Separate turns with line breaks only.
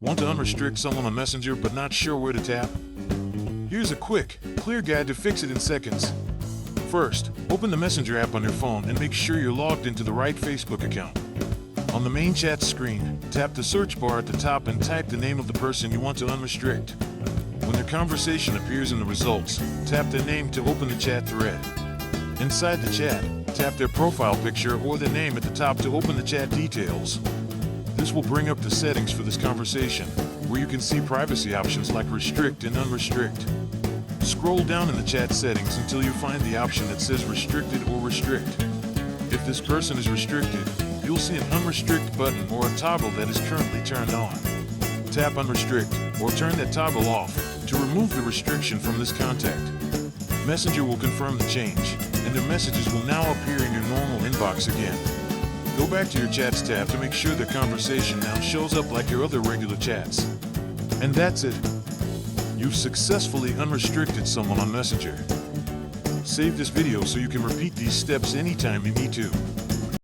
Want to unrestrict someone on Messenger but not sure where to tap? Here's a quick, clear guide to fix it in seconds. First, open the Messenger app on your phone and make sure you're logged into the right Facebook account. On the main chat screen, tap the search bar at the top and type the name of the person you want to unrestrict. When their conversation appears in the results, tap their name to open the chat thread. Inside the chat, tap their profile picture or their name at the top to open the chat details. This will bring up the settings for this conversation, where you can see privacy options like restrict and unrestrict. Scroll down in the chat settings until you find the option that says restricted or restrict. If this person is restricted, you'll see an unrestrict button or a toggle that is currently turned on. Tap unrestrict or turn that toggle off to remove the restriction from this contact. Messenger will confirm the change, and their messages will now appear in your normal inbox again. Go back to your Chats tab to make sure the conversation now shows up like your other regular chats. And that's it. You've successfully unrestricted someone on Messenger. Save this video so you can repeat these steps anytime you need to.